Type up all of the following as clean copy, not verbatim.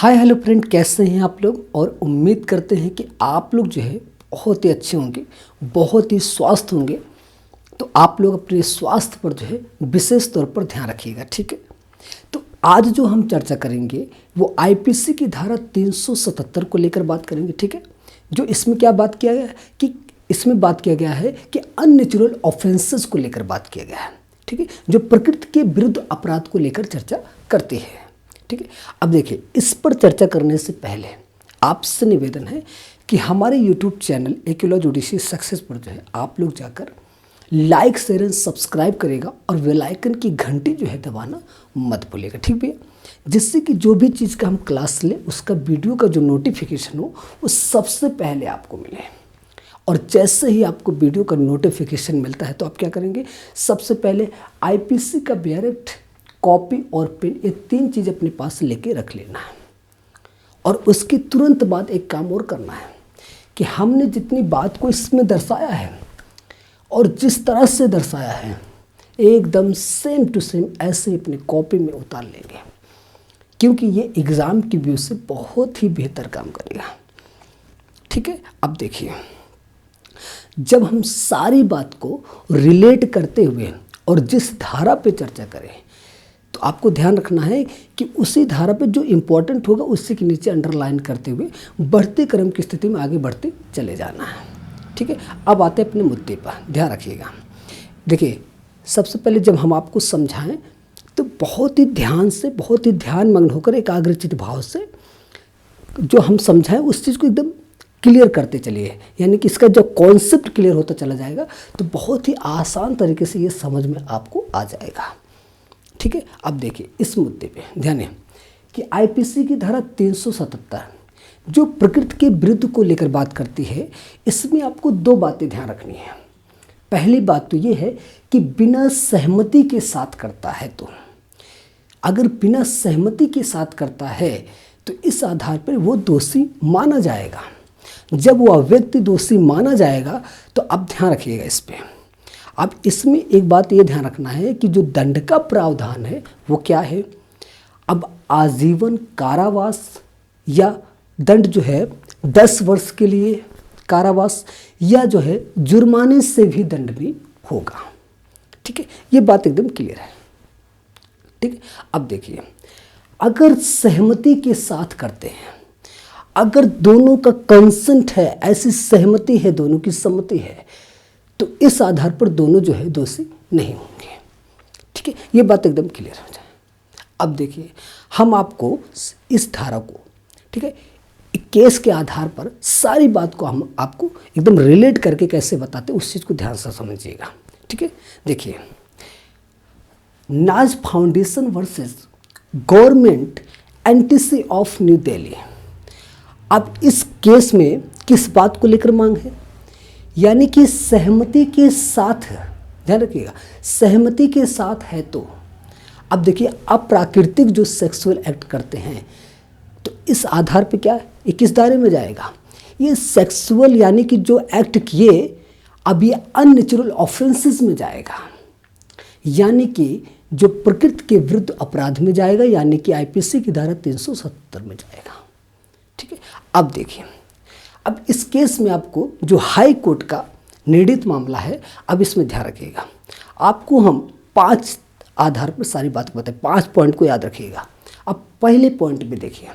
Hi hello friend, कैसे हैं आप लोग। और उम्मीद करते हैं कि आप लोग जो है बहुत ही अच्छे होंगे, बहुत ही स्वस्थ होंगे। तो आप लोग अपने स्वास्थ्य पर जो है विशेष तौर पर ध्यान रखिएगा, ठीक है। तो आज जो हम चर्चा करेंगे वो आईपीसी की धारा 377 को लेकर बात करेंगे, ठीक है। जो इसमें क्या बात किया गया है कि इसमें बात किया गया है कि अननेचुरल ऑफेंसेस को लेकर बात किया गया है, ठीक है, जो प्रकृति के विरुद्ध अपराध को लेकर चर्चा करते हैं, ठीक है। अब देखिए, इस पर चर्चा करने से पहले आपसे निवेदन है कि हमारे यूट्यूब चैनल एकेला जुडिशरी सक्सेस पर जो है आप लोग जाकर लाइक शेयर एंड सब्सक्राइब करेगा और बेल आइकन की घंटी जो है दबाना मत भूलिएगा, ठीक भैया। जिससे कि जो भी चीज़ का हम क्लास लें उसका वीडियो का जो नोटिफिकेशन हो वो सबसे पहले आपको मिले। और जैसे ही आपको वीडियो का नोटिफिकेशन मिलता है तो आप क्या करेंगे, सबसे पहले आईपीसी का डायरेक्ट कॉपी और पेन, ये 3 चीज़ अपने पास लेके रख लेना है। और उसके तुरंत बाद एक काम और करना है कि हमने जितनी बात को इसमें दर्शाया है और जिस तरह से दर्शाया है एकदम सेम टू सेम ऐसे ही अपनी कॉपी में उतार लेंगे, क्योंकि ये एग्ज़ाम की व्यू से बहुत ही बेहतर काम करेगा, ठीक है। अब देखिए, जब हम सारी बात को रिलेट करते हुए और जिस धारा पे चर्चा करें तो आपको ध्यान रखना है कि उसी धारा पे जो इम्पोर्टेंट होगा उसी के नीचे अंडरलाइन करते हुए बढ़ते क्रम की स्थिति में आगे बढ़ते चले जाना है, ठीक है। अब आते हैं अपने मुद्दे पर, ध्यान रखिएगा। देखिए, सबसे पहले जब हम आपको समझाएं तो बहुत ही ध्यान से, बहुत ही ध्यान मग्न होकर एकाग्रचित भाव से जो हम समझाएं उस चीज़ को एकदम क्लियर करते चलिए। यानी कि इसका जो कॉन्सेप्ट क्लियर होता चला जाएगा तो बहुत ही आसान तरीके से ये समझ में आपको आ जाएगा, ठीक है। अब देखिए, इस मुद्दे पे ध्यान है कि आईपीसी की धारा 377 जो प्रकृति के विरुद्ध को लेकर बात करती है, इसमें आपको 2 बातें ध्यान रखनी है। पहली बात तो ये है कि बिना सहमति के साथ करता है, तो अगर बिना सहमति के साथ करता है तो इस आधार पर वो दोषी माना जाएगा। जब वह व्यक्ति दोषी माना जाएगा तो अब ध्यान रखिएगा इस पर। अब इसमें एक बात ये ध्यान रखना है कि जो दंड का प्रावधान है वो क्या है। अब आजीवन कारावास या दंड जो है 10 वर्ष के लिए कारावास या जो है जुर्माने से भी दंड भी होगा, ठीक है। ये बात एकदम क्लियर है, ठीक है। अब देखिए, अगर सहमति के साथ करते हैं, अगर दोनों का कंसेंट है, ऐसी सहमति है, दोनों की सम्मति है, तो इस आधार पर दोनों जो है दोषी नहीं होंगे, ठीक है। ये बात एकदम क्लियर हो जाए। अब देखिए, हम आपको इस धारा को, ठीक है, केस के आधार पर सारी बात को हम आपको एकदम रिलेट करके कैसे बताते उस चीज़ को ध्यान से समझिएगा, ठीक है। देखिए, नाज foundation versus government NTC of new Delhi. अब इस केस में किस बात को लेकर मांग है, यानी कि सहमति के साथ, ध्यान रखिएगा, सहमति के साथ है। तो अब देखिए, अप्राकृतिक जो सेक्सुअल एक्ट करते हैं तो इस आधार पे क्या है, ये किस दायरे में जाएगा, ये सेक्सुअल यानी कि जो एक्ट किए अब ये अननेचुरल ऑफेंसेस में जाएगा, यानी कि जो प्रकृति के विरुद्ध अपराध में जाएगा, यानी कि आईपीसी की धारा 377 में जाएगा, ठीक है। अब देखिए, अब इस केस में आपको जो हाई कोर्ट का निर्णीत मामला है, अब इसमें ध्यान रखिएगा। आपको हम 5 आधार पर सारी बात बताएं, 5 पॉइंट को याद रखिएगा। अब पहले पॉइंट में देखिए,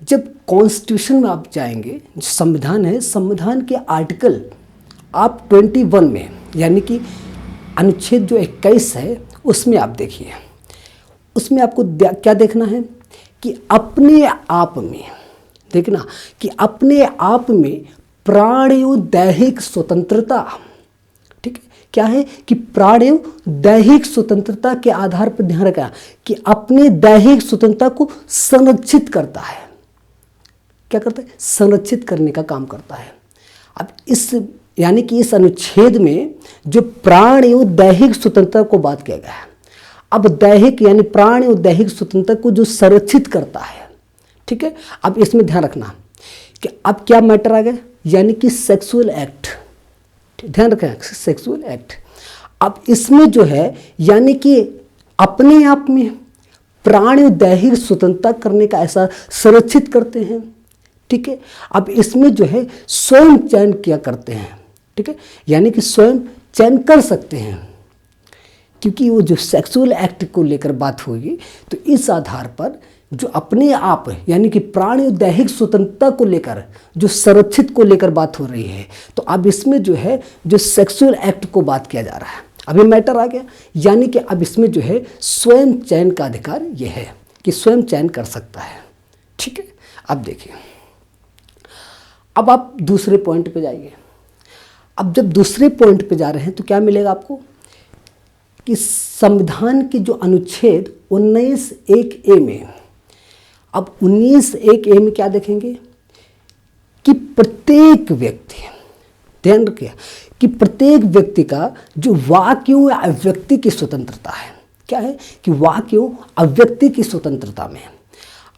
जब कॉन्स्टिट्यूशन में आप जाएंगे, जो संविधान है, संविधान के आर्टिकल आप 21 में, यानी कि अनुच्छेद जो 21 है उसमें आप देखिए, उसमें आपको क्या देखना है कि अपने आप में, देखना कि अपने आप में प्राण एवं दैहिक स्वतंत्रता, ठीक है, क्या है कि प्राण एवं दैहिक स्वतंत्रता के आधार पर ध्यान रखा कि अपने दैहिक स्वतंत्रता को संरक्षित करता है। क्या करता है, संरक्षित करने का काम करता है। अब इस यानी कि इस अनुच्छेद में जो प्राण एवं दैहिक स्वतंत्रता को बात किया गया है, अब दैहिक यानी प्राण एवं दैहिक स्वतंत्रता को जो संरक्षित करता है, ठीक है। अब इसमें ध्यान रखना कि अब क्या मैटर आ गया, यानी कि सेक्सुअल एक्ट, ध्यान रखें, सेक्सुअल एक्ट। अब इसमें जो है यानी कि अपने आप में प्राणी दैहिक स्वतंत्रता करने का ऐसा संरक्षित करते हैं। ठीक है, अब इसमें जो है स्वयं चयन किया करते हैं। ठीक है, यानी कि स्वयं चयन कर सकते हैं, क्योंकि वो जो सेक्सुअल एक्ट को लेकर बात होगी तो इस आधार पर जो अपने आप यानी कि प्राणी दैहिक स्वतंत्रता को लेकर जो संरक्षित को लेकर बात हो रही है, तो अब इसमें जो है जो सेक्सुअल एक्ट को बात किया जा रहा है। अभी मैटर आ गया, यानी कि अब इसमें जो है स्वयं चयन का अधिकार यह है कि स्वयं चयन कर सकता है। ठीक है, अब देखिए, अब आप दूसरे पॉइंट पे जाइए। अब जब दूसरे पॉइंट पे जा रहे हैं तो क्या मिलेगा आपको कि संविधान के जो अनुच्छेद 19(1)(a) में, अब 19(1)(a) में क्या देखेंगे कि प्रत्येक व्यक्ति, ध्यान रखिए कि प्रत्येक व्यक्ति का जो वाक् एवं अभिव्यक्ति की स्वतंत्रता है, क्या है कि वाक् एवं अभिव्यक्ति की स्वतंत्रता में।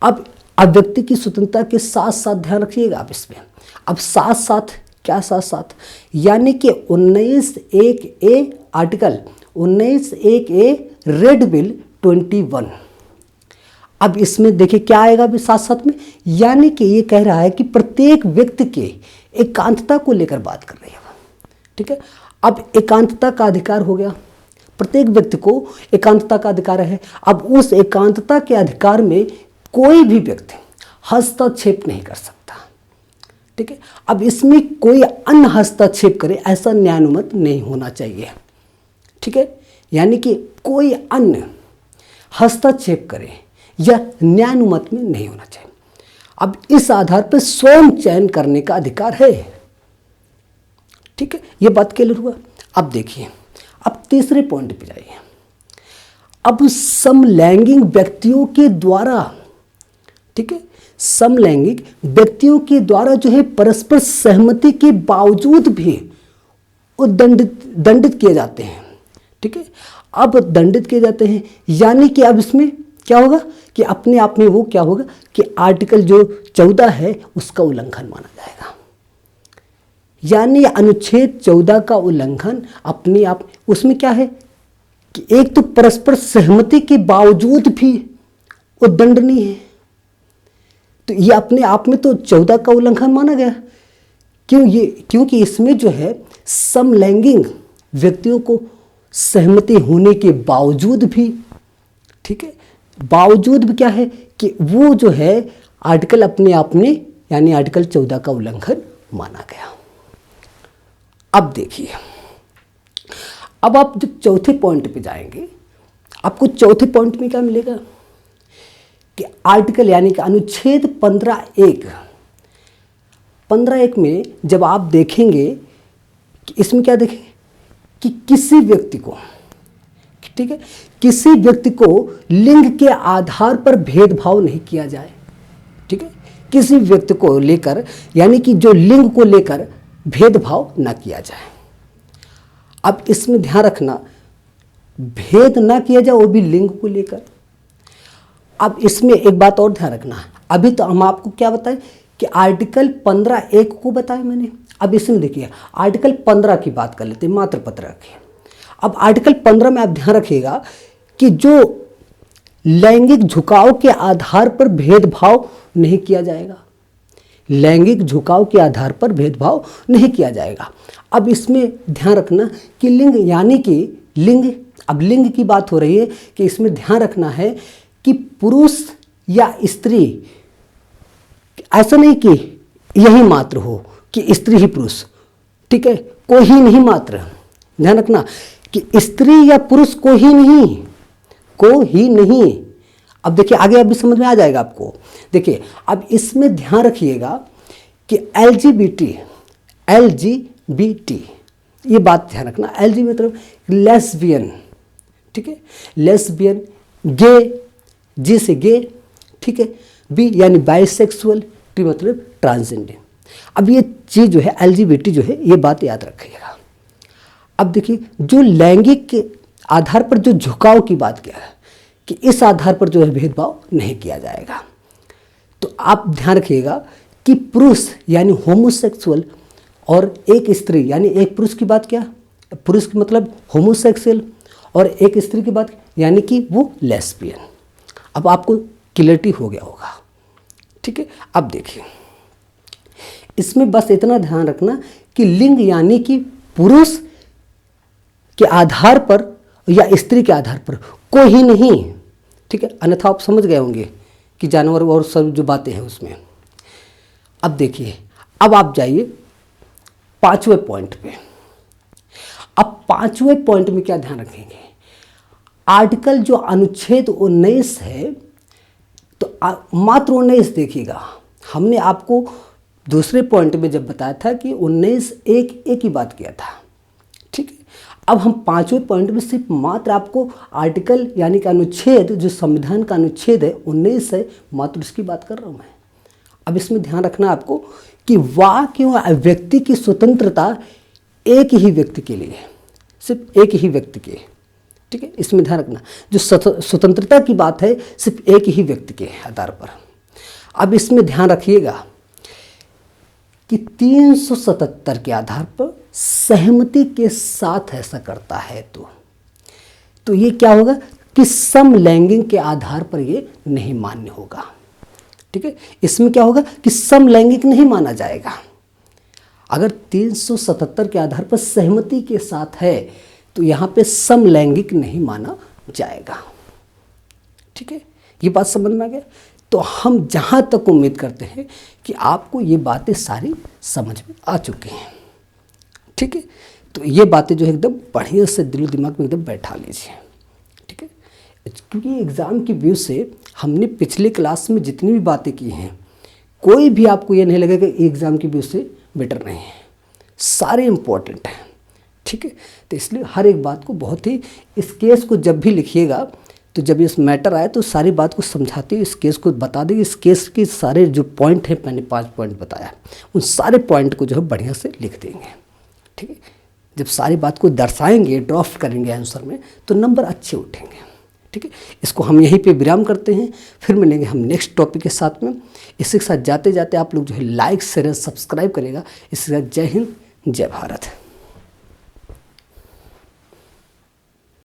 अब अभिव्यक्ति की स्वतंत्रता के साथ साथ ध्यान रखिएगा आप इसमें, अब साथ साथ क्या साथ साथ, यानी कि 19(1)(a) article 19(1)(a) red bill 21। अब इसमें देखिए क्या आएगा अभी साथ साथ में, यानी कि ये कह रहा है कि प्रत्येक व्यक्ति के एकांतता को लेकर बात कर रही है। ठीक है, अब एकांतता का अधिकार हो गया, प्रत्येक व्यक्ति को एकांतता का अधिकार है। अब उस एकांतता के अधिकार में कोई भी व्यक्ति हस्तक्षेप नहीं कर सकता। ठीक है, अब इसमें कोई अन्य हस्तक्षेप करे ऐसा न्यायानुमत नहीं होना चाहिए। ठीक है, यानी कि कोई अन्य हस्तक्षेप करे या न्यायानुमत में नहीं होना चाहिए। अब इस आधार पर स्वयं चयन करने का अधिकार है। ठीक है, ये बात क्लियर हुआ। अब देखिए, अब तीसरे पॉइंट पे जाइए। अब समलैंगिक व्यक्तियों के द्वारा, ठीक है, समलैंगिक व्यक्तियों के द्वारा जो है परस्पर सहमति के बावजूद भी वो दंडित किए जाते हैं। ठीक है, अब दंडित किए जाते हैं, यानी कि अब इसमें क्या होगा कि अपने आप में वो क्या होगा कि आर्टिकल जो 14 है उसका उल्लंघन माना जाएगा। यानी अनुच्छेद 14 का उल्लंघन अपने आप, उसमें क्या है कि एक तो परस्पर सहमति के बावजूद भी वो दंडनीय है, तो ये अपने आप में तो 14 का उल्लंघन माना गया। क्योंकि इसमें जो है समलैंगिक व्यक्तियों को सहमति होने के बावजूद भी, ठीक है, बावजूद भी क्या है कि वो जो है आर्टिकल अपने आप में यानी आर्टिकल 14 का उल्लंघन माना गया। अब देखिए, अब आप जब चौथे पॉइंट पे जाएंगे, आपको चौथे पॉइंट में क्या मिलेगा कि आर्टिकल यानी कि अनुच्छेद 15(1) में जब आप देखेंगे कि इसमें क्या देखेंगे कि किसी व्यक्ति को, ठीक है, किसी व्यक्ति को लिंग के आधार पर भेदभाव नहीं किया जाए। ठीक है, किसी व्यक्ति को लेकर यानी कि जो लिंग को लेकर भेदभाव न किया जाए। अब इसमें ध्यान रखना, भेद न किया जाए वो भी लिंग को लेकर। अब इसमें एक बात और ध्यान रखना है, अभी तो हम आपको क्या बताएं कि आर्टिकल 15(1) को बताया मैंने। अब इसमें देखिए आर्टिकल 15 की बात कर लेते हैं, मातृ पत्र की। अब आर्टिकल 15 में आप ध्यान रखिएगा कि जो लैंगिक झुकाव के आधार पर भेदभाव नहीं किया जाएगा, लैंगिक झुकाव के आधार पर भेदभाव नहीं किया जाएगा। अब इसमें ध्यान रखना कि लिंग यानी कि लिंग, अब लिंग की बात हो रही है कि इसमें ध्यान रखना है कि पुरुष या स्त्री, ऐसा नहीं कि यही मात्र हो कि स्त्री ही पुरुष, ठीक है, कोई ही नहीं मात्र। ध्यान रखना कि स्त्री या पुरुष को ही नहीं, को ही नहीं। अब देखिए आगे अभी समझ में आ जाएगा आपको। देखिए अब इसमें ध्यान रखिएगा कि LGBT ये बात ध्यान रखना। LG मतलब लेस्बियन, ठीक है, लेस्बियन, गे, जी से गे, ठीक है, बी यानी बाइसेक्सुअल, टी मतलब ट्रांसजेंडर। अब ये चीज़ जो है LGBT जो है ये बात याद रखिएगा। अब देखिए जो लैंगिक के आधार पर जो झुकाव की बात किया है कि इस आधार पर जो है भेदभाव नहीं किया जाएगा। तो आप ध्यान रखिएगा कि पुरुष यानी होमोसेक्सुअल और एक स्त्री यानी एक पुरुष की बात, क्या पुरुष की मतलब होमोसेक्सुअल और एक स्त्री की बात यानी कि वो लेस्बियन। अब आपको क्लियरिटी हो गया होगा, ठीक है। अब देखिए, इसमें बस इतना ध्यान रखना कि लिंग यानी कि पुरुष के आधार पर या स्त्री के आधार पर कोई नहीं, ठीक है। अन्यथा आप समझ गए होंगे कि जानवर और सब जो बातें हैं उसमें। अब देखिए, अब आप जाइए 5वें पॉइंट पे। अब 5वें पॉइंट में क्या ध्यान रखेंगे, आर्टिकल जो अनुच्छेद 19 है, तो मात्र 19 देखिएगा। हमने आपको दूसरे पॉइंट में जब बताया था कि 19 एक ही बात किया था, ठीक है। अब हम 5वें पॉइंट में सिर्फ मात्र आपको आर्टिकल यानी कि अनुच्छेद, जो संविधान का अनुच्छेद है 19 है, मात्र उसकी बात कर रहा हूँ मैं। अब इसमें ध्यान रखना आपको कि वाक्य और व्यक्ति की स्वतंत्रता एक ही व्यक्ति के लिए, सिर्फ एक ही व्यक्ति के, ठीक है। इसमें ध्यान रखना, जो स्वतंत्रता की बात है सिर्फ एक ही व्यक्ति के आधार पर। अब इसमें ध्यान रखिएगा कि 377 के आधार पर सहमति के साथ ऐसा करता है तो ये क्या होगा कि समलैंगिक के आधार पर ये नहीं मान्य होगा, ठीक है। इसमें क्या होगा कि समलैंगिक नहीं माना जाएगा। अगर 377 के आधार पर सहमति के साथ है तो यहाँ पे समलैंगिक नहीं माना जाएगा, ठीक है। ये बात समझ में आ गया। तो हम जहाँ तक उम्मीद करते हैं कि आपको ये बातें सारी समझ में आ चुकी हैं, ठीक है। तो ये बातें जो है एकदम बढ़िया से दिलो दिमाग में एकदम बैठा लीजिए, ठीक है। क्योंकि एग्ज़ाम की व्यू से हमने पिछले क्लास में जितनी भी बातें की हैं, कोई भी आपको ये नहीं लगेगा कि एग्ज़ाम की व्यू से बेटर नहीं है, सारे इम्पोर्टेंट हैं, ठीक है। तो इसलिए हर एक बात को बहुत ही, इस केस को जब भी लिखिएगा तो जब इस मैटर आए तो सारी बात को समझाते हुए इस केस को बता देंगे। इस केस के सारे जो पॉइंट हैं, मैंने 5 पॉइंट बताया, उन सारे पॉइंट को जो है बढ़िया से लिख देंगे, ठीक है। जब सारी बात को दर्शाएंगे, ड्राफ्ट करेंगे आंसर में, तो नंबर अच्छे उठेंगे, ठीक है। इसको हम यहीं पे विराम करते हैं, फिर मिलेंगे हम नेक्स्ट टॉपिक के साथ में। इसके साथ जाते जाते आप लोग जो है लाइक शेयर सब्सक्राइब करेगा। इसके साथ जय हिंद, जय भारत।